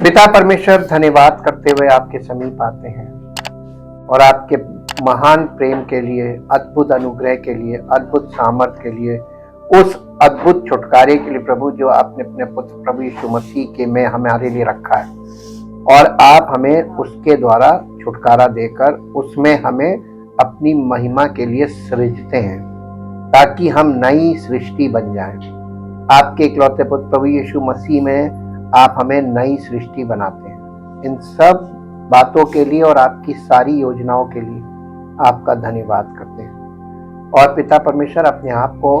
पिता परमेश्वर, धन्यवाद करते हुए आपके समीप आते हैं और आपके महान प्रेम के लिए, अद्भुत अनुग्रह के लिए, अद्भुत सामर्थ के लिए, उस अद्भुत छुटकारे के लिए प्रभु जो आपने अपने पुत्र प्रभु यीशु मसीह के में हमारे लिए रखा है, और आप हमें उसके द्वारा छुटकारा देकर उसमें हमें अपनी महिमा के लिए सृजते हैं ताकि हम नई सृष्टि बन जाएं। आपके इकलौते पुत्र प्रभु यीशु मसीह में आप हमें नई सृष्टि बनाते हैं। इन सब बातों के लिए और आपकी सारी योजनाओं के लिए आपका धन्यवाद करते हैं। और पिता परमेश्वर, अपने आप को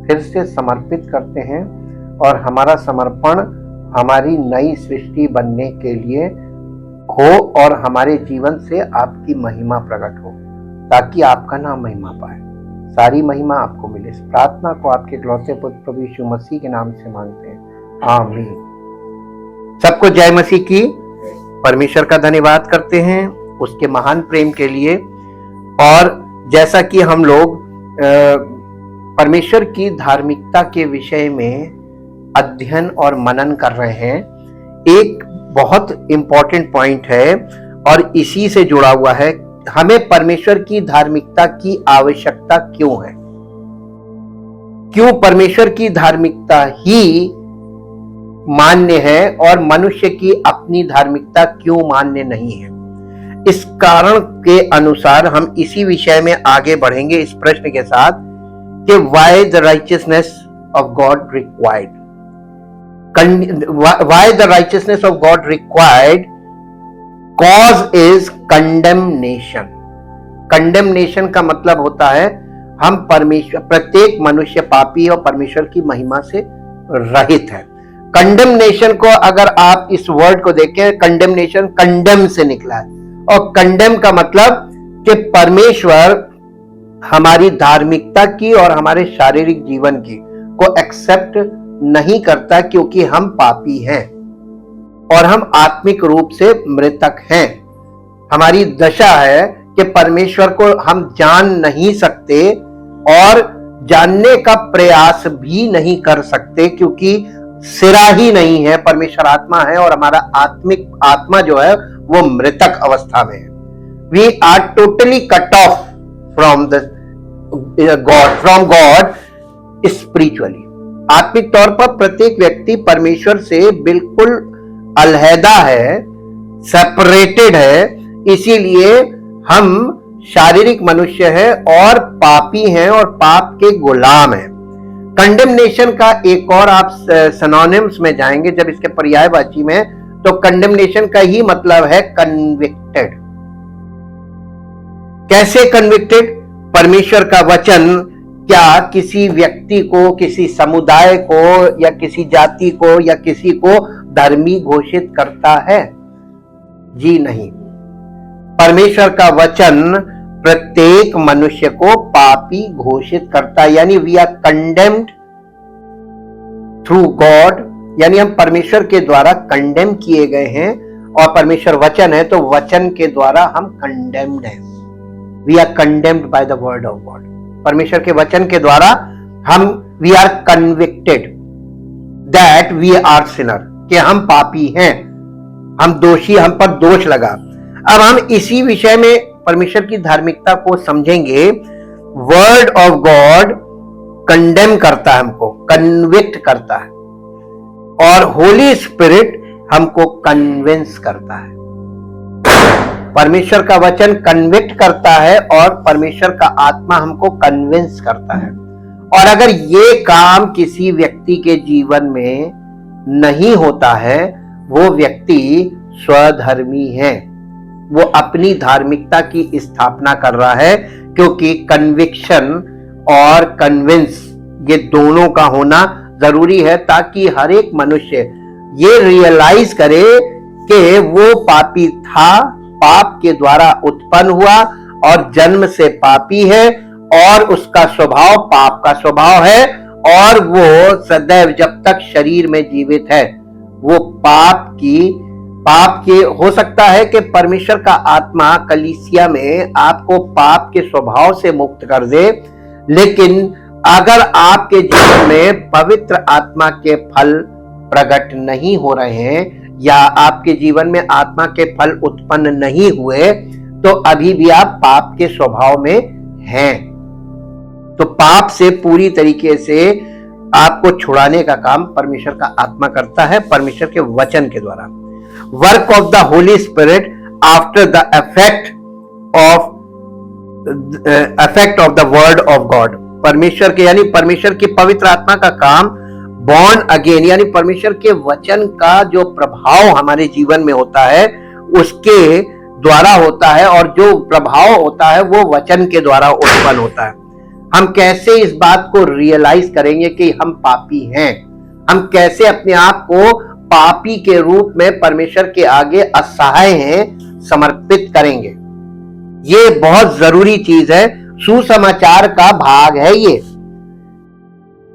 फिर से समर्पित करते हैं और हमारा समर्पण हमारी नई सृष्टि बनने के लिए हो और हमारे जीवन से आपकी महिमा प्रकट हो ताकि आपका नाम महिमा पाए। सारी महिमा आपको मिले। इस प्रार्थना को आपके इकलौते पुत्र प्रभु यीशु मसीह के नाम से मांगते हैं, आमीन। सबको जय मसीह की। परमेश्वर का धन्यवाद करते हैं उसके महान प्रेम के लिए। और जैसा कि हम लोग परमेश्वर की धार्मिकता के विषय में अध्ययन और मनन कर रहे हैं, एक बहुत इंपॉर्टेंट पॉइंट है और इसी से जुड़ा हुआ है, हमें परमेश्वर की धार्मिकता की आवश्यकता क्यों है। क्यों परमेश्वर की धार्मिकता ही मान्य है और मनुष्य की अपनी धार्मिकता क्यों मान्य नहीं है। इस कारण के अनुसार हम इसी विषय में आगे बढ़ेंगे इस प्रश्न के साथ कि why the righteousness of God required, why the righteousness of God required, cause is condemnation. Condemnation का मतलब होता है हम परमेश्वर, प्रत्येक मनुष्य पापी और परमेश्वर की महिमा से रहित है। कंडेमनेशन को अगर आप इस वर्ड को देखें, कंडेमनेशन कंडेम से निकला है और कंडेम का मतलब कि परमेश्वर हमारी धार्मिकता की और हमारे शारीरिक जीवन की को एक्सेप्ट नहीं करता क्योंकि हम पापी हैं और हम आत्मिक रूप से मृतक हैं। हमारी दशा है कि परमेश्वर को हम जान नहीं सकते और जानने का प्रयास भी नहीं कर सकते क्योंकि सिरा ही नहीं है, परमेश्वर आत्मा है और हमारा आत्मा जो है वो मृतक अवस्था में है। We are totally cut off from God spiritually. आत्मिक तौर पर प्रत्येक व्यक्ति परमेश्वर से बिल्कुल अलहदा है, सेपरेटेड है, इसीलिए हम शारीरिक मनुष्य है और पापी हैं और पाप के गुलाम हैं। कंडेमनेशन का एक और आप सिनोनिम्स में जाएंगे जब इसके पर्यायवाची में, तो कंडेमनेशन का ही मतलब है कन्विक्टेड। कैसे कन्विक्टेड? परमेश्वर का वचन क्या किसी व्यक्ति को, किसी समुदाय को या किसी जाति को या किसी को धर्मी घोषित करता है? जी नहीं। परमेश्वर का वचन प्रत्येक मनुष्य को पापी घोषित करता है, यानी we are condemned through God, यानी हम परमेश्वर के द्वारा कंडेम किए गए हैं और परमेश्वर वचन है तो वचन के द्वारा हम कंडेम्ड हैं। We are condemned by the word of God. परमेश्वर के वचन के द्वारा हम we are convicted that we are sinner, कि हम पापी हैं, हम दोषी, हम पर दोष लगा। अब हम इसी विषय में परमेश्वर की धार्मिकता को समझेंगे। वर्ड ऑफ गॉड कंडेम करता है, हमको कन्विक्ट करता है, और होली स्पिरिट हमको कन्विंस करता है। परमेश्वर का वचन कन्विक्ट करता है और परमेश्वर का आत्मा हमको कन्विंस करता है। और अगर ये काम किसी व्यक्ति के जीवन में नहीं होता है, वो व्यक्ति स्वधर्मी है, वो अपनी धार्मिकता की स्थापना कर रहा है, क्योंकि कन्विक्शन और कन्विंस ये दोनों का होना जरूरी है ताकि हर एक मनुष्य ये रियलाइज करे कि वो पापी था, पाप के द्वारा उत्पन्न हुआ और जन्म से पापी है और उसका स्वभाव पाप का स्वभाव है और वो सदैव जब तक शरीर में जीवित है वो पाप के हो सकता है कि परमेश्वर का आत्मा कलीसिया में आपको पाप के स्वभाव से मुक्त कर दे, लेकिन अगर आपके जीवन में पवित्र आत्मा के फल प्रकट नहीं हो रहे हैं या आपके जीवन में आत्मा के फल उत्पन्न नहीं हुए तो अभी भी आप पाप के स्वभाव में हैं। तो पाप से पूरी तरीके से आपको छुड़ाने का काम परमेश्वर का आत्मा करता है, परमेश्वर के वचन के द्वारा। Work of the Holi spirit after the effect of the word of God. परमेश्वर के यानी परमेश्वर की पवित्र आत्मा का काम बॉर्न अगेन यानी परमेश्वर के वचन का जो प्रभाव हमारे जीवन में होता है उसके द्वारा होता है, और जो प्रभाव होता है वो वचन के द्वारा उत्पन्न होता है। हम कैसे इस बात को रियलाइज करेंगे कि हम पापी हैं? हम कैसे अपने आप को पापी के रूप में परमेश्वर के आगे असहाय हैं समर्पित करेंगे? ये बहुत जरूरी चीज है, सुसमाचार का भाग है ये।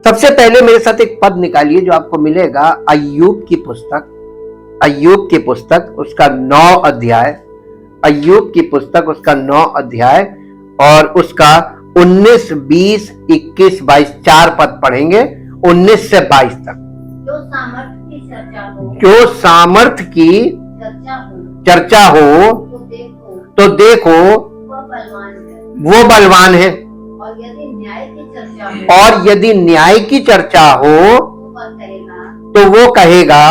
सबसे पहले मेरे साथ एक पद निकालिए जो आपको मिलेगा अय्यूब की पुस्तक उसका 9 अध्याय, अय्यूब की पुस्तक उसका 9 अध्याय और उसका 19, 20, 21, 22 4 पद पढ़ेंगे 19 से 22 तक। जो सामर्थ्य की चर्चा हो तो देखो वो बलवान है, और यदि न्याय की चर्चा हो तो वो कहेगा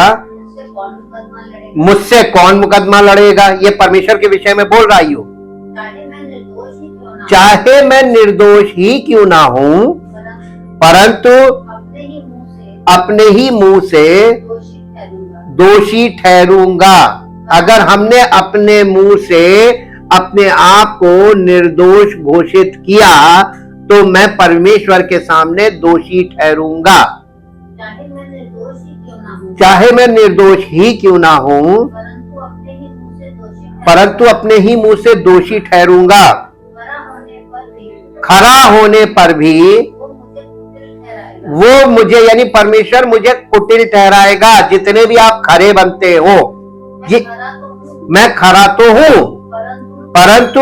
मुझसे कौन मुकदमा लड़ेगा। ये परमेश्वर के विषय में बोल रही हो। चाहे मैं निर्दोष ही क्यों ना हूं, परंतु अपने ही मुंह से दोषी ठहरूंगा। अगर हमने अपने मुंह से अपने आप को निर्दोष घोषित किया तो मैं परमेश्वर के सामने दोषी ठहरूंगा। चाहे मैं निर्दोष ही क्यों ना हूं, परंतु अपने ही मुंह से दोषी ठहरूंगा। खरा होने पर भी वो मुझे यानी परमेश्वर मुझे कुटिल ठहराएगा। जितने भी आप खरे बनते हो, ये मैं खरा तो हूं, परंतु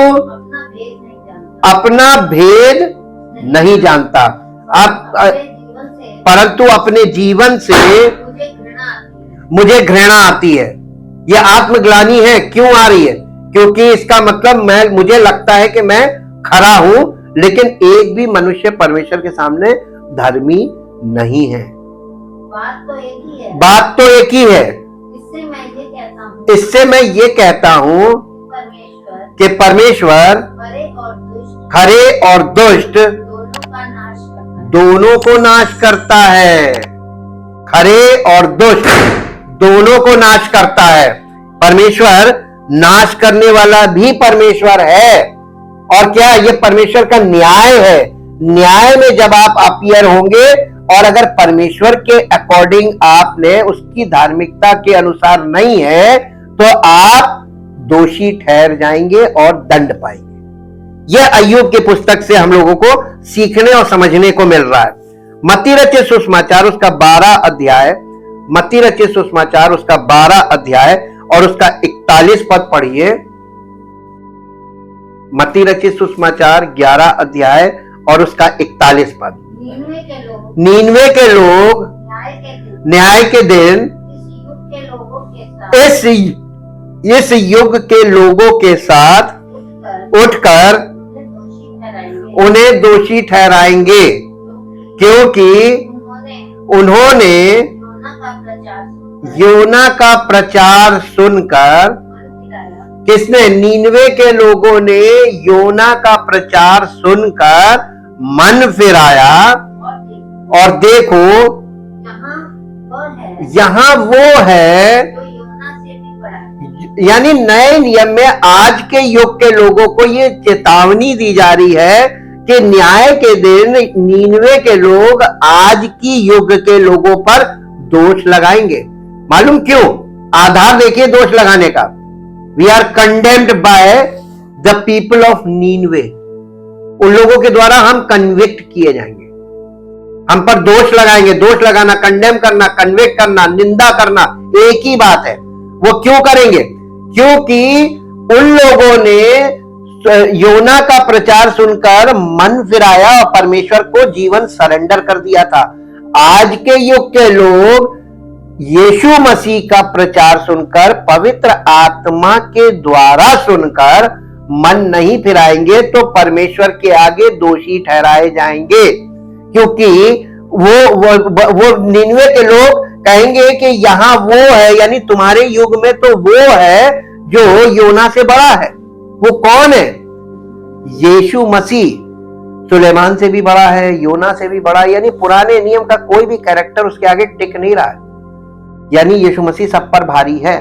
अपना भेद नहीं जानता। आप परंतु अपने जीवन से मुझे घृणा आती है। ये आत्मग्लानि है। क्यों आ रही है? क्योंकि इसका मतलब मुझे लगता है कि मैं खरा हूं, लेकिन एक भी मनुष्य परमेश्वर के सामने धर्मी नहीं है। बात तो एक ही है। इससे मैं ये कहता हूं कि परमेश्वर खरे और दुष्ट दोनों को नाश करता है। खरे और दुष्ट दोनों को नाश करता है। परमेश्वर नाश करने वाला भी परमेश्वर है। और क्या ये परमेश्वर का न्याय है? न्याय में जब आप अपीयर होंगे और अगर परमेश्वर के अकॉर्डिंग आपने उसकी धार्मिकता के अनुसार नहीं है तो आप दोषी ठहर जाएंगे और दंड पाएंगे। यह अय्यूब की पुस्तक से हम लोगों को सीखने और समझने को मिल रहा है। मत्ती रचित सुसमाचार उसका 12 अध्याय, मत्ती रचित सुसमाचार उसका 12 अध्याय और उसका 41 पद पढ़िए। मत्ती रचित सुसमाचार 11 अध्याय और उसका 41 पद। नीनवे के लोग न्याय के दिन इस युग के लोगों के साथ उठकर उन्हें दोषी ठहराएंगे, क्योंकि उन्होंने योना का प्रचार सुनकर, किसने? नीनवे के लोगों ने योना का प्रचार सुनकर मन फिराया, और देखो यहाँ वो है। यानी नए नियम में आज के युग के लोगों को ये चेतावनी दी जा रही है कि न्याय के दिन नीनवे के लोग आज की युग के लोगों पर दोष लगाएंगे। मालूम क्यों? आधार देखिए दोष लगाने का। We are condemned by the people of Nineveh. उन लोगों के द्वारा हम कन्विक्ट किए जाएंगे, हम पर दोष लगाएंगे। दोष लगाना, कंडेम करना, कन्विक्ट करना, निंदा करना एक ही बात है। वो क्यों करेंगे? क्योंकि उन लोगों ने योना का प्रचार सुनकर मन फिराया और परमेश्वर को जीवन सरेंडर कर दिया था। आज के युग के लोग यीशु मसीह का प्रचार सुनकर, पवित्र आत्मा के द्वारा सुनकर मन नहीं फिराएंगे तो परमेश्वर के आगे दोषी ठहराए जाएंगे, क्योंकि वो निनवे के लोग कहेंगे कि यहां वो है, यानी तुम्हारे युग में तो वो है जो योना से बड़ा है। वो कौन है? यीशु मसीह। सुलेमान से भी बड़ा है, योना से भी बड़ा है, यानी पुराने नियम का कोई भी कैरेक्टर उसके आगे टिक नहीं रहा है, यानी यीशु मसीह सब पर भारी है।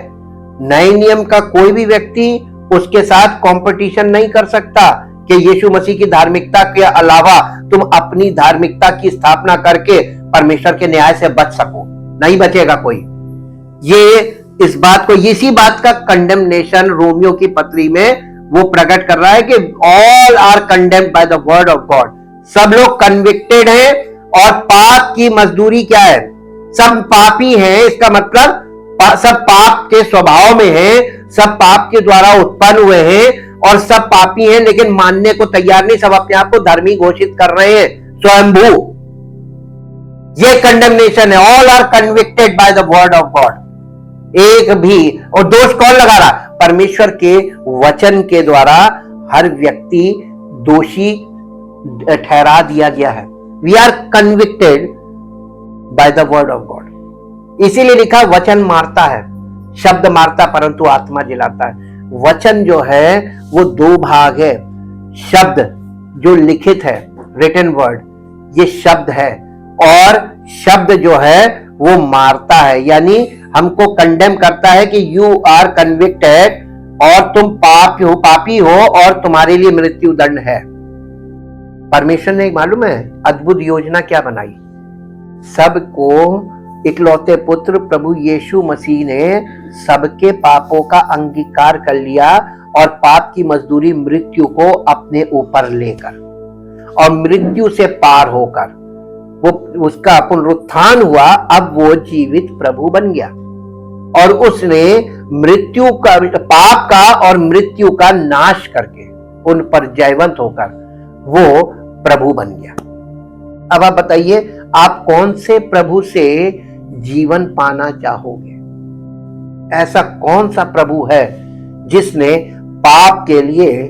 नए नियम का कोई भी व्यक्ति उसके साथ कंपटीशन नहीं कर सकता कि यीशु मसीह की धार्मिकता के अलावा तुम अपनी धार्मिकता की स्थापना करके परमेश्वर के न्याय से बच सको। नहीं बचेगा कोई। इसी बात का कंडेमनेशन रोमियो की पत्री में वो प्रकट कर रहा है कि all are condemned by the word of God. सब लोग कन्विक्टेड हैं और पाप की मजदूरी क्या है? सब पापी हैं। इसका मतलब सब पाप के स्वभाव में हैं, सब पाप के द्वारा उत्पन्न हुए हैं और सब पापी हैं, लेकिन मानने को तैयार नहीं। सब अपने आप को धर्मी घोषित कर रहे हैं, स्वयंभू। ये कंडेमनेशन है। All are convicted by the word of God. एक भी, और दोष कौन लगा रहा? परमेश्वर के वचन के द्वारा हर व्यक्ति दोषी ठहरा दिया गया है। We are convicted by the word of God. इसीलिए लिखा वचन मारता है, शब्द मारता परंतु आत्मा जिलाता है। वचन जो है वो दो भाग है। शब्द जो लिखित है, रिटन वर्ड, ये शब्द है, और शब्द जो है वो मारता है, यानी हमको कंडेम करता है कि यू आर कन्विक्टेड और तुम पापी हो और तुम्हारे लिए मृत्यु दंड है। परमेश्वर ने मालूम है अद्भुत योजना क्या बनाई? सबको इकलौते पुत्र प्रभु यीशु मसीह ने सबके पापों का अंगीकार कर लिया और पाप की मजदूरी मृत्यु को अपने ऊपर लेकर, और मृत्यु से पार होकर वो उसका पुनरुत्थान हुआ। अब वो जीवित प्रभु बन गया और उसने मृत्यु का, पाप का और मृत्यु का नाश करके उन पर जयवंत होकर वो प्रभु बन गया। अब आप बताइए, आप कौन से प्रभु से जीवन पाना चाहोगे? ऐसा कौन सा प्रभु है जिसने पाप के लिए,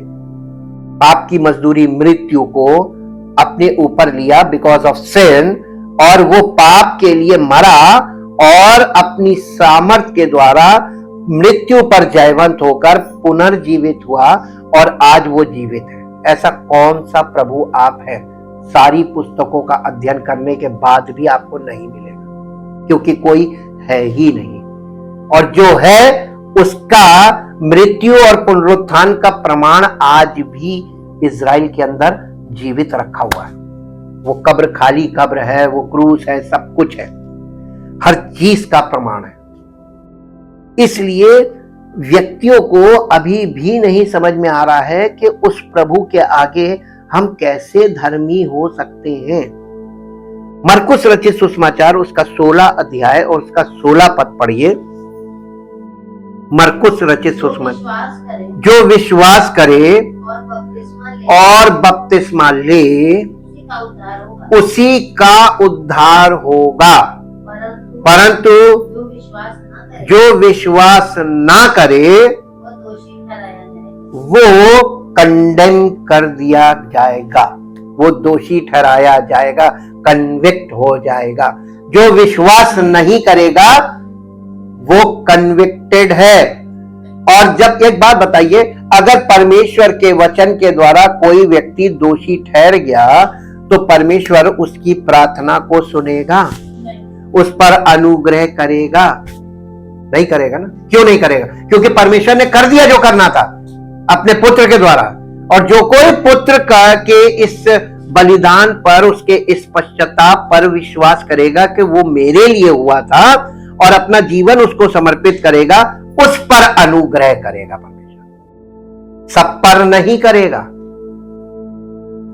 पाप की मजदूरी मृत्यु को अपने ऊपर लिया बिकॉज ऑफ सिन, और वो पाप के लिए मरा और अपनी सामर्थ के द्वारा मृत्यु पर जयवंत होकर पुनर्जीवित हुआ और आज वो जीवित है? ऐसा कौन सा प्रभु आप है? सारी पुस्तकों का अध्ययन करने के बाद भी आपको नहीं मिलेगा, क्योंकि कोई है ही नहीं। और जो है उसका मृत्यु और पुनरुत्थान का प्रमाण आज भी इजराइल के अंदर जीवित रखा हुआ है। वो कब्र खाली कब्र है, वो क्रूस है, सब कुछ है, हर चीज का प्रमाण है। इसलिए व्यक्तियों को अभी भी नहीं समझ में आ रहा है कि उस प्रभु के आगे हम कैसे धर्मी हो सकते हैं। मरकुस रचित सुसमाचार उसका 16 अध्याय और उसका 16 पद पढ़िए। मरकुस रचित सुसमाचार, जो विश्वास करे और बपतिस्मा ले उसी का उद्धार होगा, परंतु जो विश्वास ना करे वो कंडेम कर दिया जाएगा, वो दोषी ठहराया जाएगा, कन्विक्ट हो जाएगा। जो विश्वास नहीं करेगा वो कन्विक्टेड है। और जब, एक बात बताइए, अगर परमेश्वर के वचन के द्वारा कोई व्यक्ति दोषी ठहर गया तो परमेश्वर उसकी प्रार्थना को सुनेगा, उस पर अनुग्रह करेगा? नहीं करेगा ना। क्यों नहीं करेगा? क्योंकि परमेश्वर ने कर दिया जो करना था अपने पुत्र के द्वारा। और जो कोई पुत्र के इस बलिदान पर, उसके इस पश्चाताप पर विश्वास करेगा कि वो मेरे लिए हुआ था और अपना जीवन उसको समर्पित करेगा, उस पर अनुग्रह करेगा परमेश्वर, सब पर नहीं करेगा।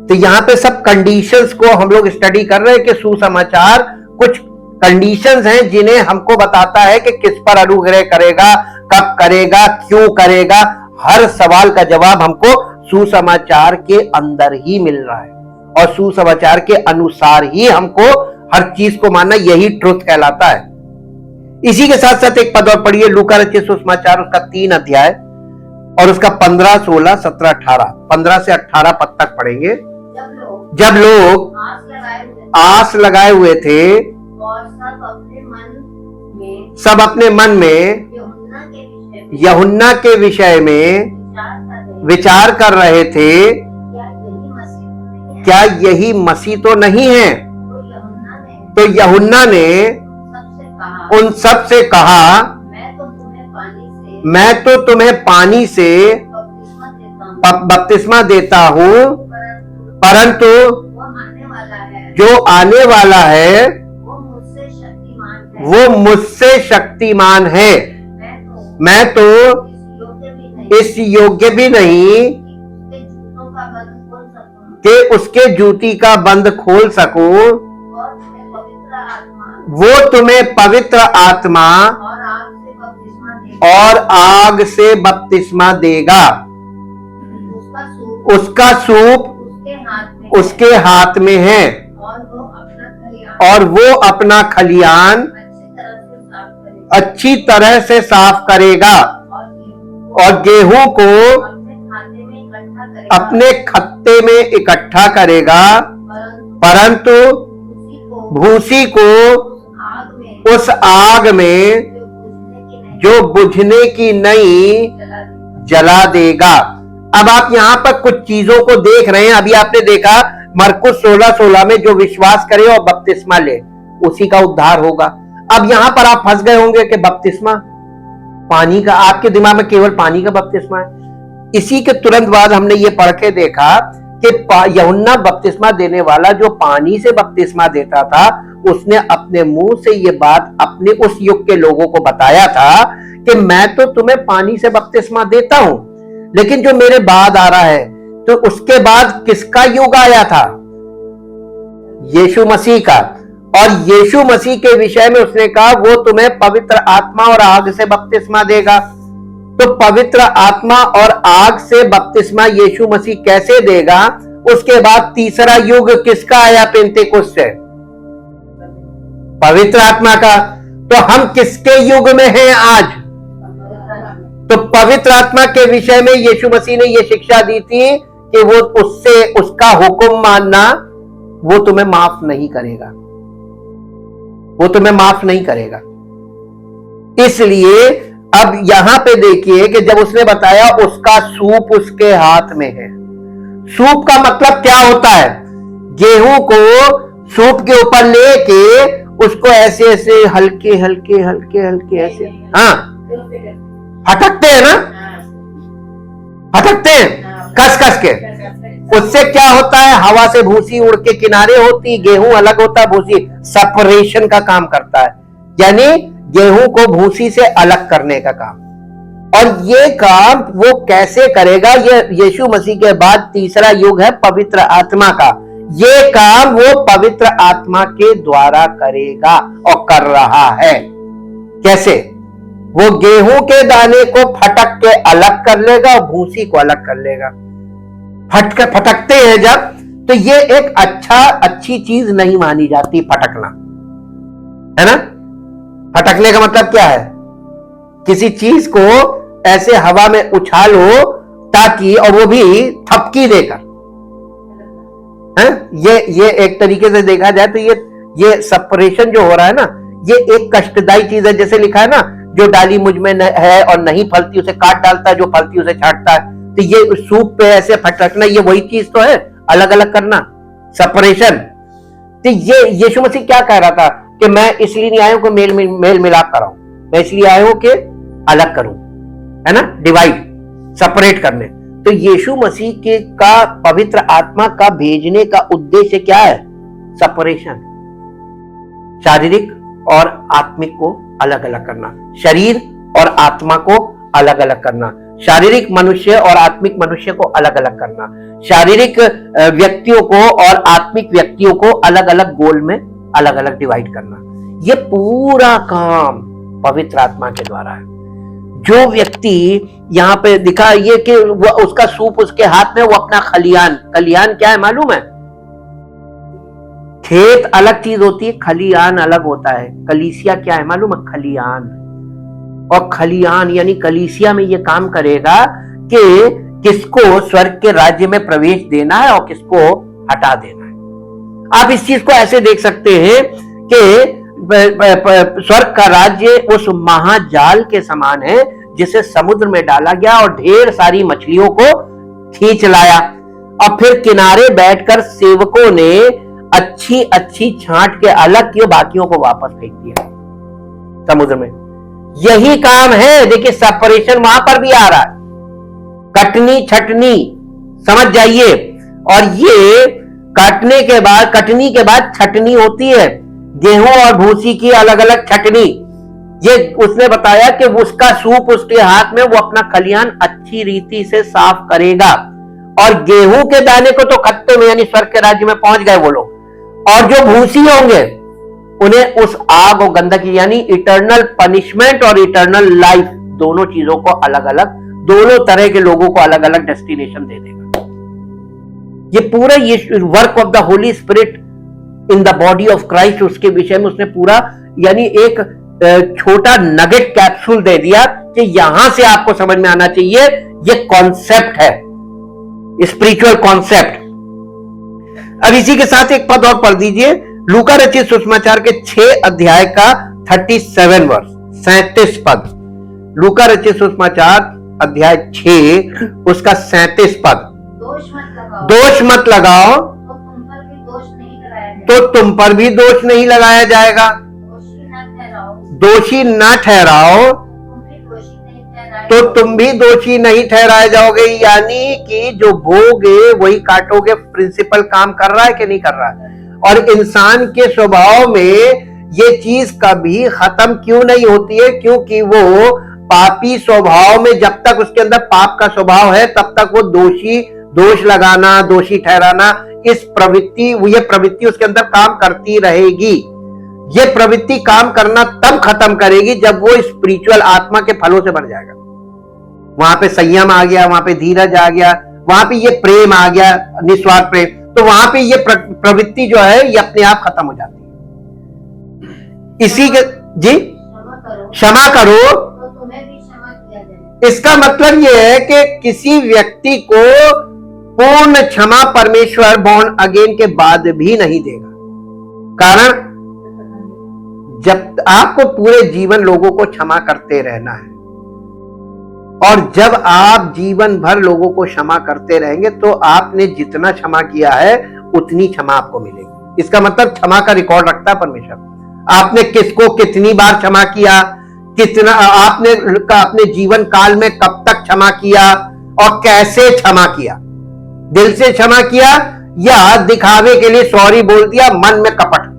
तो यहां पे सब कंडीशंस को हम लोग स्टडी कर रहे हैं कि सुसमाचार कुछ कंडीशंस हैं जिन्हें हमको बताता है कि किस पर अनुग्रह करेगा, कब करेगा, क्यों करेगा। हर सवाल का जवाब हमको सुसमाचार के अंदर ही मिल रहा है और सुसमाचार के अनुसार ही हमको हर चीज को मानना, यही ट्रुथ कहलाता है। इसी के साथ साथ एक पद और पढ़िए, लूका रचित सुसमाचार उसका 3 अध्याय और उसका 15, 16, 17, 18, 15 से 18 पद तक पढ़ेंगे। जब लोग आस लगाए हुए थे और सब अपने मन में यूहन्ना के विषय में विचार कर रहे थे, क्या यही मसीह तो नहीं है? तो यूहन्ना ने उन सब से कहा, मैं तो तुम्हें पानी से बपतिस्मा देता हूँ, परंतु जो आने वाला है वो मुझसे शक्तिमान है। मैं तो इस योग्य भी नहीं कि उसके जूती का बंद खोल सकूं। वो तुम्हें पवित्र आत्मा और आग से बपतिस्मा देगा। उसका सूप उसके हाथ में है और वो अपना खलियान अच्छी तरह से साफ करेगा और गेहूं को अपने खत्ते में इकट्ठा करेगा, परंतु भूसी को उस आग में जो बुझने की नहीं जला देगा। अब आप यहाँ पर कुछ चीजों को देख रहे हैं। अभी आपने देखा मरकुस 16:16 में जो विश्वास करे और बपतिस्मा ले उसी का उद्धार होगा। अब यहां पर आप फंस गए होंगे कि बपतिस्मा पानी का, आपके दिमाग में केवल पानी का बपतिस्मा है। इसी के तुरंत बाद हमने ये पढ़ के देखा कि यूहन्ना बपतिस्मा देने वाला जो पानी से बपतिस्मा देता था, उसने अपने मुंह से ये बात अपने उस युग के लोगों को बताया था कि मैं तो तुम्हें पानी से बपतिस्मा देता हूं, लेकिन जो मेरे बाद आ रहा है, तो उसके बाद किसका युग आया था? यीशु मसीह का। और यीशु मसीह के विषय में उसने कहा वो तुम्हें पवित्र आत्मा और आग से बपतिस्मा देगा। तो पवित्र आत्मा और आग से बपतिस्मा यीशु मसीह कैसे देगा? उसके बाद तीसरा युग किसका आया? पेंतेकुस्त से, पवित्र आत्मा का। तो हम किसके युग में हैं आज? तो पवित्र आत्मा के विषय में यीशु मसीह ने यह शिक्षा दी थी कि वो उससे उसका हुक्म मानना वो तुम्हें माफ नहीं करेगा, वो तुम्हें माफ नहीं करेगा। इसलिए अब यहां पे देखिए कि जब उसने बताया उसका सूप उसके हाथ में है। सूप का मतलब क्या होता है? गेहूं को सूप के ऊपर लेके उसको ऐसे ऐसे हल्के हल्के हल्के हल्के ऐसे, हाँ, फटकते हैं ना, फटकते हैं कस कस के। उससे क्या होता है? हवा से भूसी उड़ के किनारे होती, गेहूं अलग होता है, भूसी सेपरेशन का काम करता है, यानी गेहूं को भूसी से अलग करने का काम। और ये काम वो कैसे करेगा? ये यीशु मसीह के बाद तीसरा युग है पवित्र आत्मा का। ये काम वो पवित्र आत्मा के द्वारा करेगा और कर रहा है। कैसे? वो गेहूं के दाने को फटक के अलग कर लेगा और भूसी को अलग कर लेगा। फटकते हैं जब, तो ये एक अच्छी चीज नहीं मानी जाती फटकना, है ना। फटकने का मतलब क्या है? किसी चीज को ऐसे हवा में उछालो ताकि, और वो भी थपकी देकर, है? ये एक तरीके से देखा जाए तो ये सेपरेशन जो हो रहा है ना, ये एक कष्टदायी चीज है। जैसे लिखा है ना, जो डाली मुझ में है और नहीं फलती उसे काट डालता है, जो फलती उसे छांटता है। तो ये सूप पे ऐसे फटकना, ये वही चीज तो है, अलग अलग करना, सेपरेशन। तो ये यीशु मसीह क्या कह रहा था कि मैं इसलिए नहीं आया हूं कि मेल मिलाप कराऊं, मैं इसलिए आया हूं कि अलग करूं, है ना, डिवाइड, सेपरेट करने। तो यीशु मसीह के का पवित्र आत्मा का भेजने का उद्देश्य क्या है? सेपरेशन, शारीरिक और आत्मिक को अलग अलग करना, शरीर और आत्मा को अलग अलग करना, शारीरिक मनुष्य और आत्मिक मनुष्य को अलग अलग करना, शारीरिक व्यक्तियों को और आत्मिक व्यक्तियों को अलग अलग गोल में अलग अलग डिवाइड करना। ये पूरा काम पवित्र आत्मा के द्वारा है। जो व्यक्ति यहां पे दिखा ये कि वो उसका सूप उसके हाथ में, वो अपना खलियान क्या है मालूम है? खेत अलग चीज होती है, खलियान अलग होता है। कलीसिया क्या है मालूम है? खलियान। और खलियान यानी कलीसिया में ये काम करेगा कि किसको स्वर्ग के राज्य में प्रवेश देना है और किसको हटा देना है। आप इस चीज को ऐसे देख सकते हैं कि स्वर्ग का राज्य उस महाजाल के समान है जिसे समुद्र में डाला गया और ढेर सारी मछलियों को खींच लाया, और फिर किनारे बैठकर सेवकों ने अच्छी अच्छी छांट के अलग किए, बाकियों को वापस फेंक दिया समुद्र में। यही काम है। देखिए सेपरेशन वहां पर भी आ रहा है, कटनी छटनी, समझ जाइए। और ये कटनी के बाद छटनी होती है, गेहूं और भूसी की अलग अलग छटनी। ये उसने बताया कि उसका सूप उसके हाथ में, वो अपना खलियान अच्छी रीति से साफ करेगा। और गेहूं के दाने को तो खत्ते में यानी स्वर्ग के राज्य में पहुंच गए वो लोग, और जो भूसी होंगे उन्हें उस आग और गंधक यानी इटर्नल पनिशमेंट और इटर्नल लाइफ, दोनों चीजों को अलग अलग, दोनों तरह के लोगों को अलग अलग डेस्टिनेशन दे देगा। ये पूरा ये work of the Holi spirit in the body of Christ, उसके विषय में उसने पूरा यानी एक छोटा नगेट कैप्सूल दे दिया कि यहां से आपको समझ में आना चाहिए ये कॉन्सेप्ट है, स्पिरिचुअल कॉन्सेप्ट। अब इसी के साथ एक पद और पढ़ दीजिए, लूका रचित सुसमाचार के 6 अध्याय का 37 वर्ष, 37 पद। लूका रचित सुसमाचार अध्याय 6 उसका 37 पद। दोष मत लगाओ तो तुम पर भी दोष नहीं लगाया जाएगा, दोषी न ठहराओ तो तुम भी दोषी नहीं ठहराए जाओगे। यानी कि जो बोगे वही काटोगे, प्रिंसिपल काम कर रहा है कि नहीं कर रहा है। और इंसान के स्वभाव में ये चीज कभी खत्म क्यों नहीं होती है? क्योंकि वो पापी स्वभाव में जब तक उसके अंदर पाप का स्वभाव है तब तक वो दोष लगाना, दोषी ठहराना, इस प्रवृत्ति, ये प्रवृत्ति उसके अंदर काम करती रहेगी। ये प्रवृत्ति काम करना तब खत्म करेगी जब वो स्पिरिचुअल आत्मा के फलों से भर जाएगा। वहां पे संयम आ गया, वहां पे धीरज आ गया, वहां पे ये प्रेम आ गया, निस्वार्थ प्रेम, तो वहां पे ये प्रवृत्ति जो है ये अपने आप खत्म हो जाती है। इसी के जी क्षमा करो तो तुम्हें भी क्षमा किया जाए। इसका मतलब ये है कि किसी व्यक्ति को पूर्ण क्षमा परमेश्वर बॉर्न अगेन के बाद भी नहीं देगा। कारण जब आपको पूरे जीवन लोगों को क्षमा करते रहना है, और जब आप जीवन भर लोगों को क्षमा करते रहेंगे तो आपने जितना क्षमा किया है उतनी क्षमा आपको मिलेगी। इसका मतलब क्षमा का रिकॉर्ड रखता है परमेश्वर। आपने किसको कितनी बार क्षमा किया, कितना आपने अपने जीवन काल में कब तक क्षमा किया और कैसे क्षमा किया। दिल से क्षमा किया या दिखावे के लिए सॉरी बोल दिया, मन में कपट।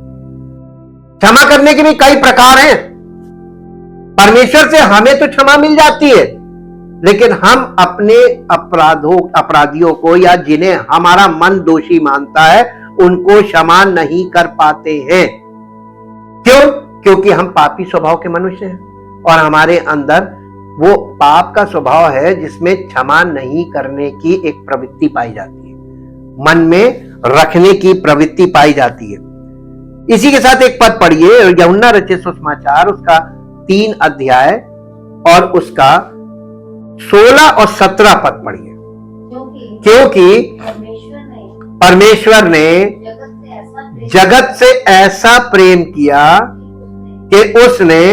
क्षमा करने के भी कई प्रकार हैं। परमेश्वर से हमें तो क्षमा मिल जाती है, लेकिन हम अपने अपराधियों को या जिन्हें हमारा मन दोषी मानता है उनको क्षमा नहीं कर पाते हैं। क्यों? क्योंकि हम पापी स्वभाव के मनुष्य हैं और हमारे अंदर वो पाप का स्वभाव है जिसमें क्षमा नहीं करने की एक प्रवृत्ति पाई जाती है, मन में रखने की प्रवृत्ति पाई जाती है। इसी के साथ एक पद पढ़िए, यूहन्ना रचित सुसमाचार उसका 3 अध्याय और उसका 16 और 17 पद पढ़िए। क्योंकि परमेश्वर ने जगत से ऐसा प्रेम किया कि उसने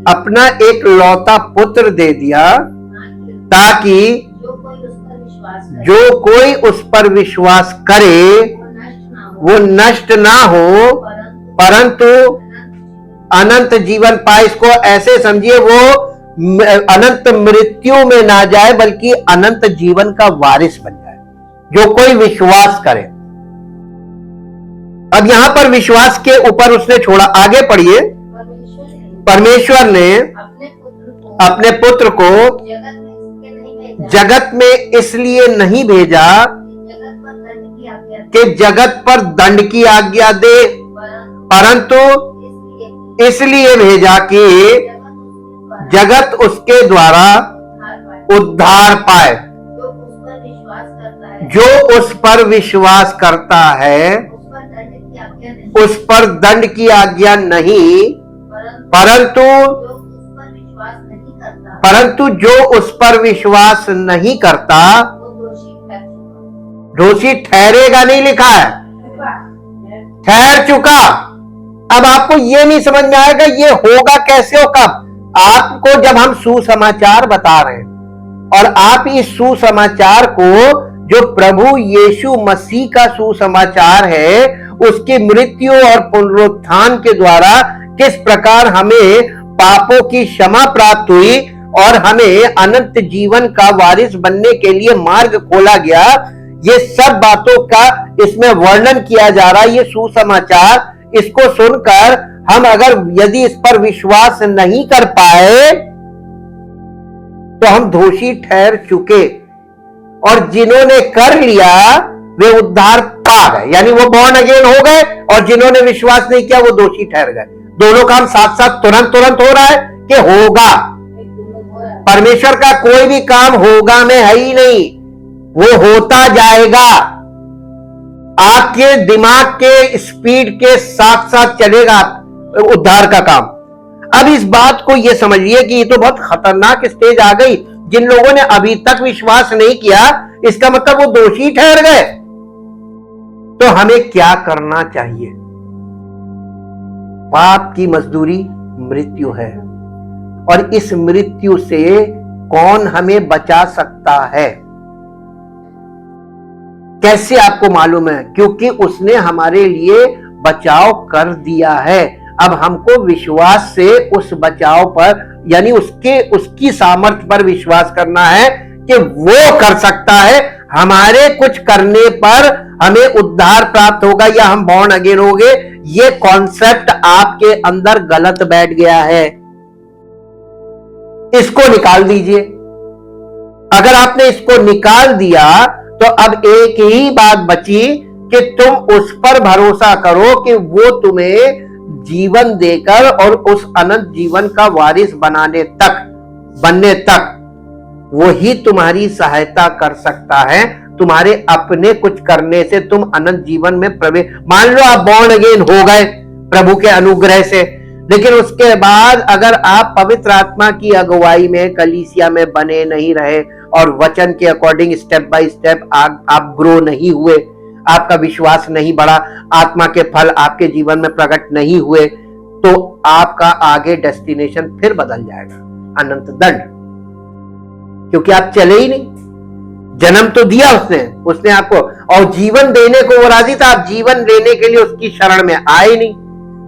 अपना एक लौता पुत्र दे दिया ताकि जो कोई उस पर विश्वास करे वो नष्ट ना हो परंतु अनंत जीवन पाए। इसको ऐसे समझिए, वो अनंत मृत्यु में ना जाए बल्कि अनंत जीवन का वारिस बन जाए, जो कोई विश्वास करे। अब यहां पर विश्वास के ऊपर उसने छोड़ा। आगे पढ़िए, परमेश्वर ने अपने पुत्र को जगत में इसलिए नहीं भेजा कि जगत पर दंड की आज्ञा दे, परंतु इसलिए भेजा कि जगत उसके द्वारा उद्धार पाए। जो उस पर विश्वास करता है उस पर दंड की आज्ञा नहीं, परंतु जो उस पर विश्वास नहीं करता दोषी ठहरेगा नहीं लिखा है, ठहर चुका। अब आपको ये नहीं समझ में आएगा ये होगा कैसे हो कब? आपको जब हम सुसमाचार बता रहे हैं और आप इस सुसमाचार को जो प्रभु यीशु मसीह का सुसमाचार है उसकी मृत्यु और पुनरुत्थान के द्वारा किस प्रकार हमें पापों की क्षमा प्राप्त हुई और हमें अनंत जीवन का वारिस बनने के लिए मार्ग खोला गया, ये सब बातों का इसमें वर्णन किया जा रहा है। ये सुसमाचार इसको सुनकर हम अगर यदि इस पर विश्वास नहीं कर पाए तो हम दोषी ठहर चुके, और जिन्होंने कर लिया वे उद्धार पा गए, यानी वो बॉर्न अगेन हो गए, और जिन्होंने विश्वास नहीं किया वो दोषी ठहर गए। दोनों काम साथ साथ तुरंत हो रहा है कि होगा। परमेश्वर का कोई भी काम होगा में है ही नहीं, वो होता जाएगा। आपके दिमाग के स्पीड के साथ साथ चलेगा उद्धार का काम। अब इस बात को यह समझिए कि ये तो बहुत खतरनाक स्टेज आ गई। जिन लोगों ने अभी तक विश्वास नहीं किया इसका मतलब वो दोषी ठहर गए। तो हमें क्या करना चाहिए? पाप की मजदूरी मृत्यु है, और इस मृत्यु से कौन हमें बचा सकता है? कैसे आपको मालूम है? क्योंकि उसने हमारे लिए बचाव कर दिया है। अब हमको विश्वास से उस बचाव पर यानी उसकी सामर्थ्य पर विश्वास करना है कि वो कर सकता है। हमारे कुछ करने पर हमें उद्धार प्राप्त होगा या हम बॉर्न अगेन होंगे, ये कॉन्सेप्ट आपके अंदर गलत बैठ गया है। इसको निकाल दीजिए। अगर आपने इसको निकाल दिया तो अब एक ही बात बची कि तुम उस पर भरोसा करो कि वो तुम्हें जीवन देकर और उस अनंत जीवन का वारिस बनने तक वो ही तुम्हारी सहायता कर सकता है। तुम्हारे अपने कुछ करने से तुम अनंत जीवन में प्रवेश, मान लो आप बॉर्न अगेन हो गए प्रभु के अनुग्रह से, लेकिन उसके बाद अगर आप पवित्र आत्मा की अगुवाई में कलीसिया में बने नहीं रहे और वचन के अकॉर्डिंग स्टेप बाय स्टेप आप ग्रो नहीं हुए, आपका विश्वास नहीं बढ़ा, आत्मा के फल आपके जीवन में प्रकट नहीं हुए, तो आपका आगे डेस्टिनेशन फिर बदल जाएगा, अनंत दंड। क्योंकि आप चले ही नहीं। जन्म तो दिया उसने आपको, और जीवन देने को वो राजी था, आप जीवन लेने के लिए उसकी शरण में आए नहीं।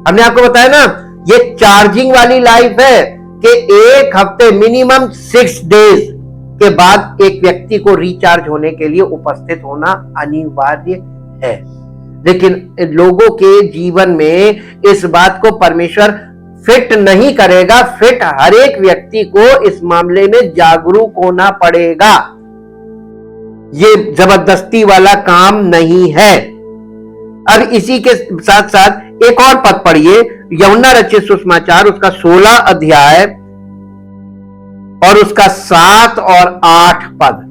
हमने आपको बताया ना, ये चार्जिंग वाली लाइफ है कि एक हफ्ते मिनिमम 6 डेज के बाद एक व्यक्ति को रिचार्ज होने के लिए उपस्थित होना अनिवार्य है। लेकिन लोगों के जीवन में इस बात को परमेश्वर फिट नहीं करेगा। फिट हर एक व्यक्ति को इस मामले में जागरूक होना पड़ेगा। ये जबरदस्ती वाला काम नहीं है। अब इसी के साथ साथ एक और पद पढ़िए, यूहन्ना रचित सुसमाचार उसका 16 अध्याय और उसका 7 और 8 पद।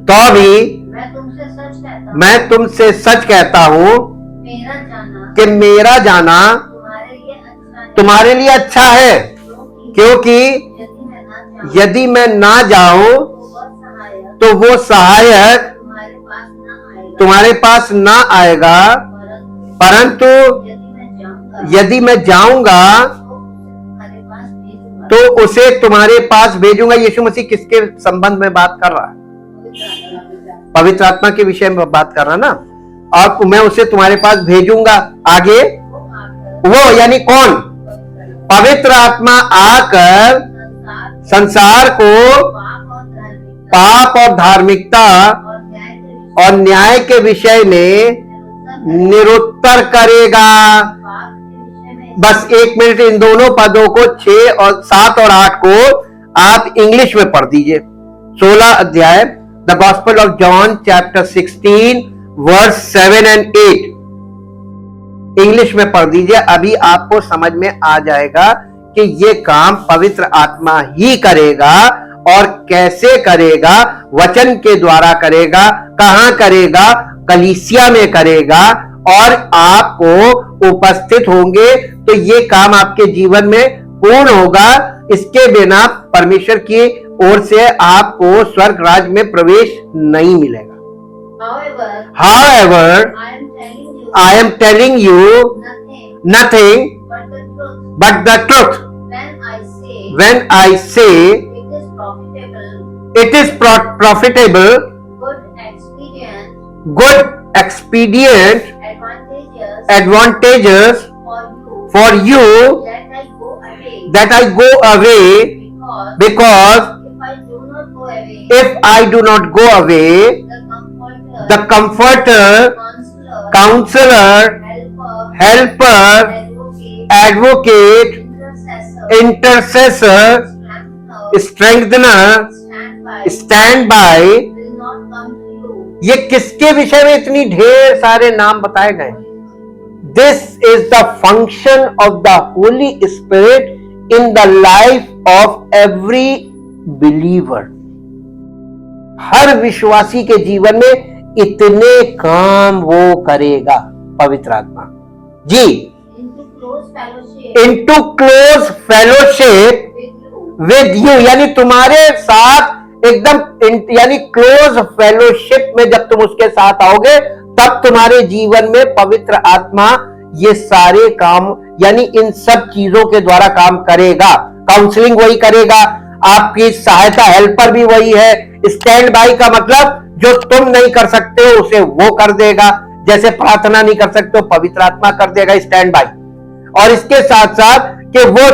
तो भी मैं तुमसे सच कहता हूं कि मेरा जाना तुम्हारे लिए अच्छा है, क्योंकि यदि मैं ना जाऊं तो वो सहायक तुम्हारे पास ना आएगा, परंतु यदि मैं जाऊंगा तो उसे तुम्हारे पास भेजूंगा। यीशु मसीह किसके संबंध में बात कर रहा है? पवित्र आत्मा के विषय में बात कर रहा है ना। और मैं उसे तुम्हारे पास भेजूंगा। आगे वो यानी कौन? पवित्र आत्मा आकर संसार को पाप और धार्मिकता और न्याय के विषय में निरुत्तर करेगा। बस 1 मिनट इन दोनों पदों को 6 और 7 और 8 को आप इंग्लिश में पढ़ दीजिए। 16 अध्याय the gospel of John chapter 16 verse 7 and 8 English में पढ़ दीजिए। अभी आपको समझ में आ जाएगा कि ये काम पवित्र आत्मा ही करेगा और कैसे करेगा। वचन के द्वारा करेगा। कहां करेगा? कलीसिया में करेगा। और आपको उपस्थित होंगे तो ये काम आपके जीवन में पूर्ण होगा। इसके बिना परमेश्वर की ओर से आपको स्वर्ग राज्य में प्रवेश नहीं मिलेगा। However, I am telling you nothing but the truth. When I say it is profitable, good expedient, advantageous for you that I go away, because if I do not go away, the Comforter, Counselor, Helper, Advocate, Intercessor, Strengthener, Stand by, ये किसके विषय में इतनी ढेर सारे नाम बताए गए? This is the function of the Holy Spirit in the life of every believer. हर विश्वासी के जीवन में इतने काम वो करेगा पवित्र आत्मा जी। Into close fellowship with you, यानी तुम्हारे साथ एकदम यानी क्लोज फेलोशिप में जब तुम उसके साथ आओगे तब तुम्हारे जीवन में पवित्र आत्मा ये सारे काम यानी इन सब चीजों के द्वारा काम करेगा। काउंसलिंग वही करेगा, आपकी सहायता हेल्पर भी वही है। स्टैंड बाई का मतलब जो तुम नहीं कर सकते हो उसे वो कर देगा। जैसे प्रार्थना नहीं कर सकते हो पवित्र आत्मा कर देगा स्टैंड बाई। और इसके साथ साथ कि वो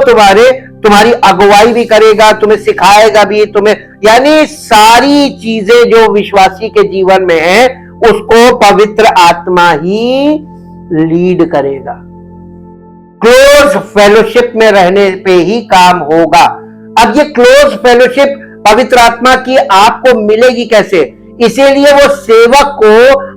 तुम्हारी अगुवाई भी करेगा, तुम्हें सिखाएगा भी, तुम्हें यानी सारी चीजें जो विश्वासी के जीवन में है उसको पवित्र आत्मा ही लीड करेगा। क्लोज फेलोशिप में रहने पे ही काम होगा। अब ये क्लोज फेलोशिप पवित्र आत्मा की आपको मिलेगी कैसे? इसीलिए वो सेवक को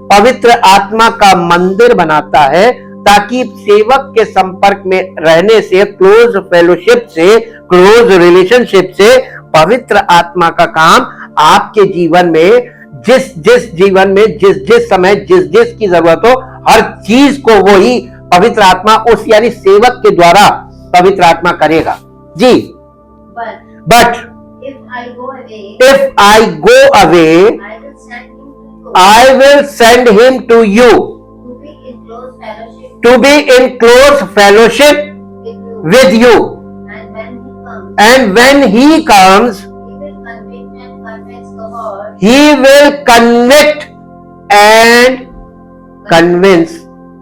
पवित्र आत्मा का मंदिर बनाता है ताकि सेवक के संपर्क में रहने से, क्लोज फेलोशिप से, क्लोज रिलेशनशिप से पवित्र आत्मा का काम आपके जीवन में जिस जीवन में जिस समय जिस की जरूरत हो हर चीज को वो ही पवित्र आत्मा उस यानी सेवक के द्वारा पवित्र आत्मा करेगा जी। But if I go away, I will send him to you to be in close fellowship with you. And when he comes, he will convict and convince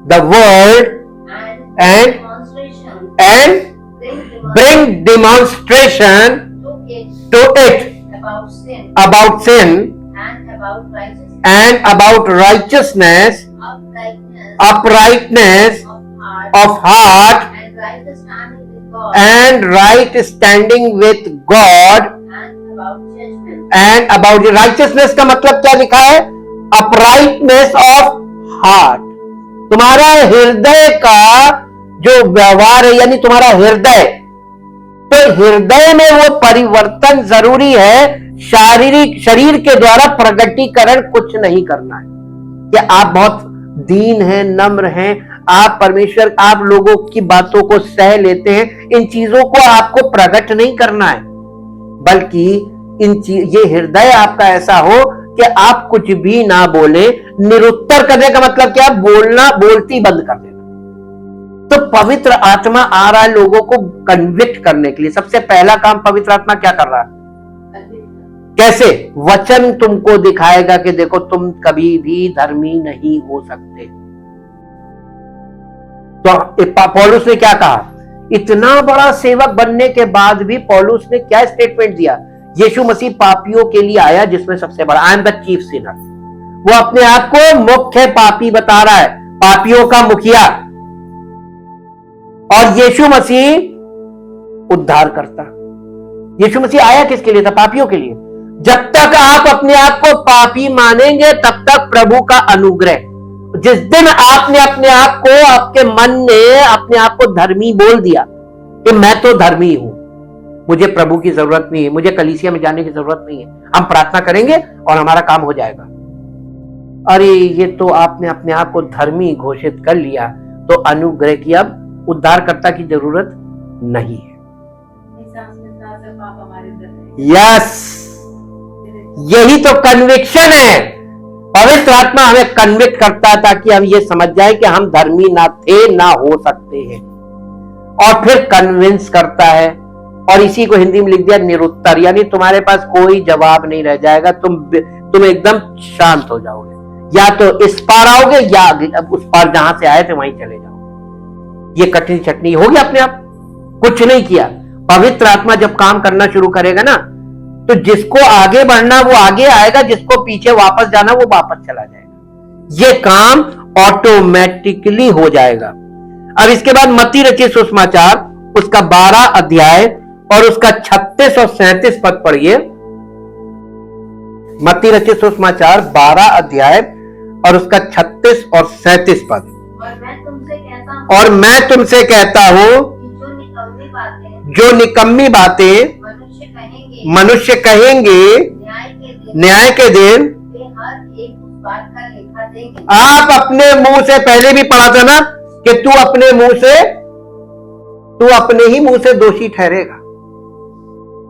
the world and bring demonstration to it about sin and about righteousness, uprightness of heart and right standing with God and about the righteousness का मतलब क्या लिखा है? uprightness of heart। तुम्हारा हृदय का जो व्यवहार है यानी तुम्हारा हृदय, तो हृदय में वो परिवर्तन जरूरी है। शारीरिक शरीर के द्वारा प्रगटीकरण कुछ नहीं करना है कि आप बहुत दीन हैं, नम्र हैं, आप परमेश्वर आप लोगों की बातों को सह लेते हैं, इन चीजों को आपको प्रकट नहीं करना है, बल्कि ये हृदय आपका ऐसा हो कि आप कुछ भी ना बोले। निरुत्तर करने का मतलब क्या? बोलती बंद कर देना। तो पवित्र आत्मा आ रहा है लोगों को कन्विक्ट करने के लिए। सबसे पहला काम पवित्र आत्मा क्या कर रहा है? कैसे? वचन तुमको दिखाएगा कि देखो तुम कभी भी धर्मी नहीं हो सकते। तो पौलुस ने क्या कहा? इतना बड़ा सेवक बनने के बाद भी पौलुस ने क्या स्टेटमेंट दिया? यीशु मसीह पापियों के लिए आया जिसमें सबसे बड़ा, I am the chief Sinner. वो अपने आप को मुख्य पापी बता रहा है, पापियों का मुखिया। और यीशु मसीह उद्धार करता। यीशु मसीह आया किसके लिए था? पापियों के लिए। जब तक आप अपने आप को पापी मानेंगे तब तक प्रभु का अनुग्रह। जिस दिन आपने अपने आप को, आपके मन ने अपने आप को धर्मी बोल दिया कि मैं तो धर्मी हूं, मुझे प्रभु की जरूरत नहीं है, मुझे कलीसिया में जाने की जरूरत नहीं है, हम प्रार्थना करेंगे और हमारा काम हो जाएगा। अरे ये तो आपने अपने आप को धर्मी घोषित कर लिया, तो अनुग्रह की अब उद्धारकर्ता की जरूरत नहीं है। यस, यही तो कन्विक्शन है। पवित्र आत्मा हमें कन्विक्ट करता है ताकि हम ये समझ जाए कि हम धर्मी ना थे, ना हो सकते हैं, और फिर कन्विंस करता है। और इसी को हिंदी में लिख दिया निरुत्तर, यानी तुम्हारे पास कोई जवाब नहीं रह जाएगा, तुम एकदम शांत हो जाओगे, या तो इस पार आओगे या उस पार जहां से आए थे वहीं चले जाओगे। ये कठिन चटनी हो गया, अपने आप कुछ नहीं किया। पवित्र आत्मा जब काम करना शुरू करेगा ना, तो जिसको आगे बढ़ना वो आगे आएगा, जिसको पीछे वापस जाना वो वापस चला जाएगा। ये काम ऑटोमेटिकली हो जाएगा। अब इसके बाद मत्ती रचित सुसमाचार उसका 12 अध्याय और उसका 36 और 37 पद पढ़िए। मत्ती रचित सुसमाचार 12 अध्याय और उसका 36 और 37 पद। और मैं तुमसे कहता हूं जो निकम्मी बातें मनुष्य कहेंगे न्याय के दिन आप अपने मुंह से, पहले भी पढ़ा था ना कि तू अपने ही मुंह से दोषी ठहरेगा।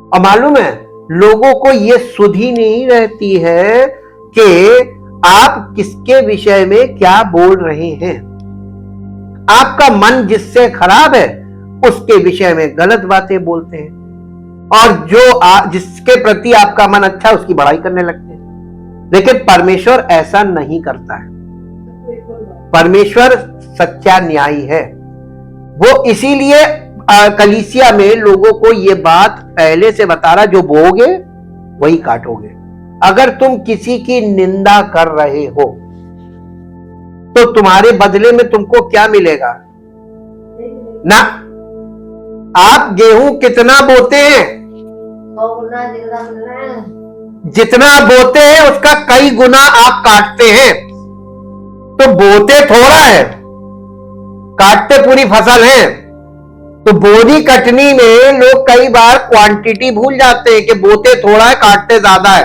और मालूम है लोगों को यह सुधि नहीं रहती है कि आप किसके विषय में क्या बोल रहे हैं। आपका मन जिससे खराब है उसके विषय में गलत बातें बोलते हैं, और जो जिसके प्रति आपका मन अच्छा है उसकी बड़ाई करने लगते हैं। लेकिन परमेश्वर ऐसा नहीं करता है। परमेश्वर सच्चा न्यायी है। वो इसीलिए कलीसिया में लोगों को ये बात पहले से बता रहा, जो बोओगे वही काटोगे। अगर तुम किसी की निंदा कर रहे हो तो तुम्हारे बदले में तुमको क्या मिलेगा ना। आप गेहूं कितना बोते हैं, जितना बोते हैं उसका कई गुना आप काटते हैं। तो बोते थोड़ा है, काटते पूरी फसल है। तो बोनी कटनी में लोग कई बार क्वांटिटी भूल जाते हैं कि बोते थोड़ा है काटते ज्यादा है।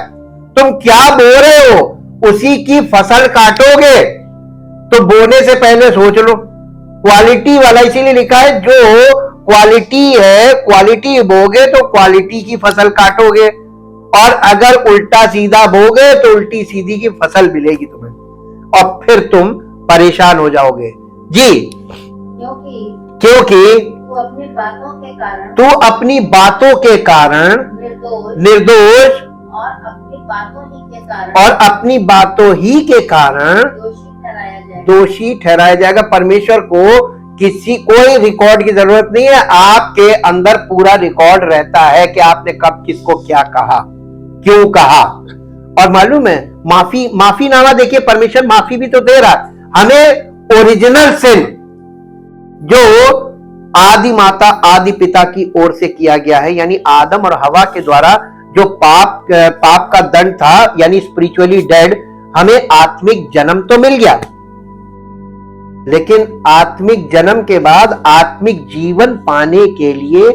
तुम क्या बो रहे हो, उसी की फसल काटोगे। तो बोने से पहले सोच लो, क्वालिटी वाला इसीलिए लिखा है, जो क्वालिटी है क्वालिटी बोगे तो क्वालिटी की फसल काटोगे, और अगर उल्टा सीधा बोगे तो उल्टी सीधी की फसल मिलेगी तुम्हें, और फिर तुम परेशान हो जाओगे। जी, क्योंकि तू अपनी बातों के कारण निर्दोष और अपनी बातों ही के कारण दोषी ठहराया जाएगा। परमेश्वर को कोई रिकॉर्ड की जरूरत नहीं है। आपके अंदर पूरा रिकॉर्ड रहता है कि आपने कब किसको क्या कहा, क्यों कहा। और मालूम है माफी नामा, देखिए परमेश्वर माफी भी तो दे रहा हमें। ओरिजिनल सिन जो आदि माता आदि पिता की ओर से किया गया है, यानी आदम और हवा के द्वारा जो पाप का दंड था, यानी स्पिरिचुअली डेड, हमें आत्मिक जन्म तो मिल गया। लेकिन आत्मिक जन्म के बाद आत्मिक जीवन पाने के लिए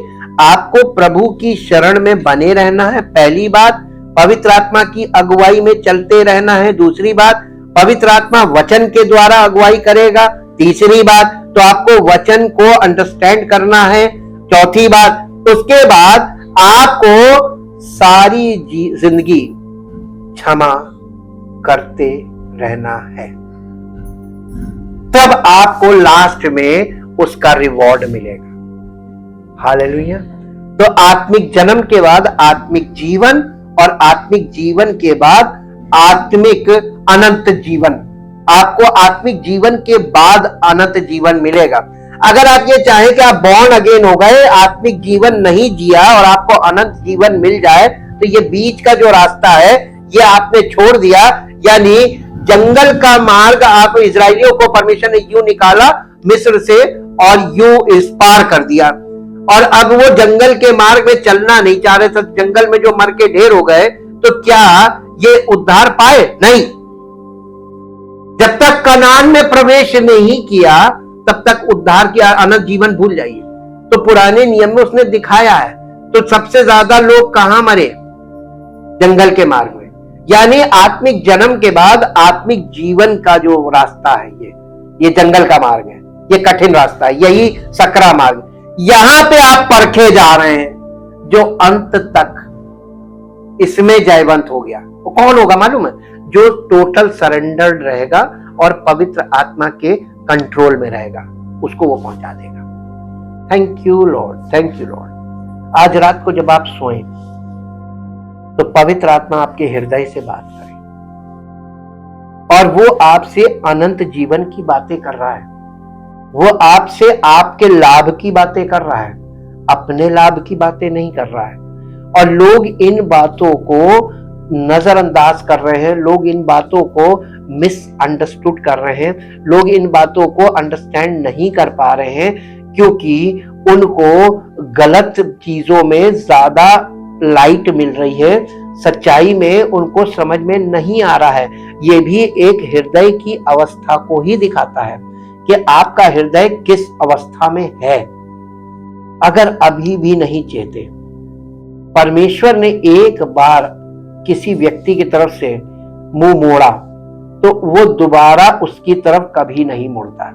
आपको प्रभु की शरण में बने रहना है। पहली बात, पवित्र आत्मा की अगुवाई में चलते रहना है। दूसरी बात, पवित्र आत्मा वचन के द्वारा अगुवाई करेगा। तीसरी बात, तो आपको वचन को अंडरस्टैंड करना है। चौथी बात, उसके बाद आपको सारी जिंदगी क्षमा करते रहना है। तब आपको लास्ट में उसका रिवॉर्ड मिलेगा। हालेलुया। तो आत्मिक जन्म के बाद आत्मिक जीवन, और आत्मिक जीवन के बाद आत्मिक अनंत जीवन। आपको आत्मिक जीवन के बाद अनंत जीवन मिलेगा। अगर आप ये चाहें कि आप बॉर्न अगेन हो गए, आत्मिक जीवन नहीं जिया और आपको अनंत जीवन मिल जाए, तो ये बीच का जो रास्ता है ये आपने छोड़ दिया। यानी जंगल का मार्ग आप इजरायलियों को परमेश्वर ने यूं निकाला मिस्र से और यूं इस पार कर दिया, और अब वो जंगल के मार्ग में चलना नहीं चाह रहे। तो जंगल में जो मर के ढेर हो गए, तो क्या ये उद्धार पाए? नहीं। जब तक कनान में प्रवेश नहीं किया तब तक उद्धार की अनंत जीवन भूल जाइए। तो पुराने नियम में उसने दिखाया है। तो सबसे ज्यादा लोग कहां मरे? जंगल के मार्ग में। यानी आत्मिक जन्म के बाद आत्मिक जीवन का जो रास्ता है, ये जंगल का मार्ग है, ये कठिन रास्ता है, यही सकरा मार्ग। यहां पे आप परखे जा रहे हैं, जो अंत तक इसमें जयवंत हो गया वो कौन होगा मालूम है? जो टोटल सरेंडर्ड रहेगा और पवित्र आत्मा के कंट्रोल में रहेगा, उसको वो पहुंचा देगा। Thank you Lord, thank you Lord. आज रात को जब आप सोएं तो पवित्र आत्मा आपके हृदय से बात करे और वो आपसे अनंत जीवन की बातें कर रहा है। वो आपसे आपके लाभ की बातें कर रहा है, अपने लाभ की बातें नहीं कर रहा है। और लोग इन बातों को नजरअंदाज कर रहे हैं, लोग इन बातों को मिसअंडरस्टूड कर रहे हैं, लोग इन बातों को अंडरस्टैंड नहीं कर पा रहे हैं, क्योंकि उनको गलत चीजों में ज्यादा लाइट मिल रही है, सच्चाई में उनको समझ में नहीं आ रहा है। ये भी एक हृदय की अवस्था को ही दिखाता है कि आपका हृदय किस अवस्था में है। अगर अभी भी नहीं चेते, परमेश्वर ने एक बार किसी व्यक्ति की तरफ से मुंह मोड़ा तो वो दोबारा उसकी तरफ कभी नहीं मुड़ता।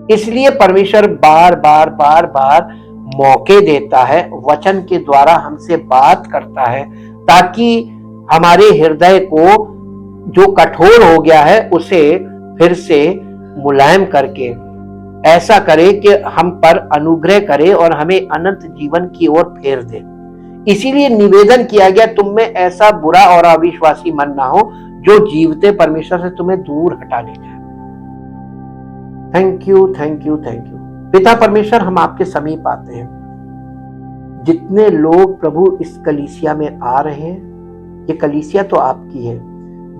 इसलिए परमेश्वर बार बार बार बार मौके देता है, वचन के द्वारा हमसे बात करता है, ताकि हमारे हृदय को जो कठोर हो गया है उसे फिर से मुलायम करके ऐसा करे कि हम पर अनुग्रह करे और हमें अनंत जीवन की ओर फेर दे। इसीलिए निवेदन किया गया, तुम में ऐसा बुरा और अविश्वासी मन ना हो जो जीवते परमेश्वर से तुम्हें दूर हटा ले जाए। Thank you, thank you, thank you. पिता परमेश्वर, हम आपके समीप आते हैं। जितने लोग प्रभु इस कलीसिया में आ रहे हैं, ये कलीसिया तो आपकी है,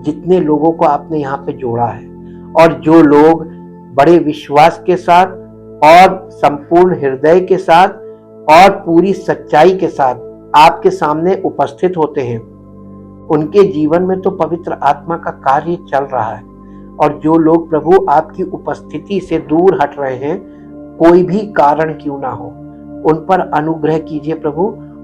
जितने लोगों को आपने यहाँ पे जोड़ा है और जो लोग बड़े विश्वास के साथ और संपूर्ण हृदय के साथ और पूरी सच्चाई के साथ आपके सामने उपस्थित होते हैं, उनके जीवन में तो पवित्र आत्मा का कार्य चल रहा है। और जो लोग प्रभु आपकी उपस्थिति से दूर हट रहे हैं, कोई भी कारण क्यों ना हो, उन पर अनुग्रह कीजिए प्रभु,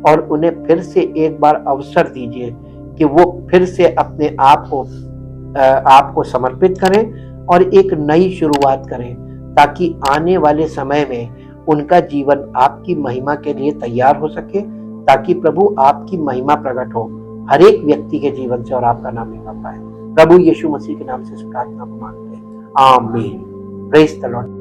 और उन्हें फिर से एक बार अवसर दीजिए कि वो फिर से अपने आप को समर्पित करें और एक नई शुरुआत करें, ताकि आने वाले समय में उनका जीवन आपकी महिमा के लिए तैयार हो सके, ताकि प्रभु आपकी महिमा प्रकट हो हर एक व्यक्ति के जीवन से और आपका नाम लिखा पाए। प्रभु यीशु मसीह के नाम से इस प्रार्थना को मांगते हैं, आमीन। Praise the Lord.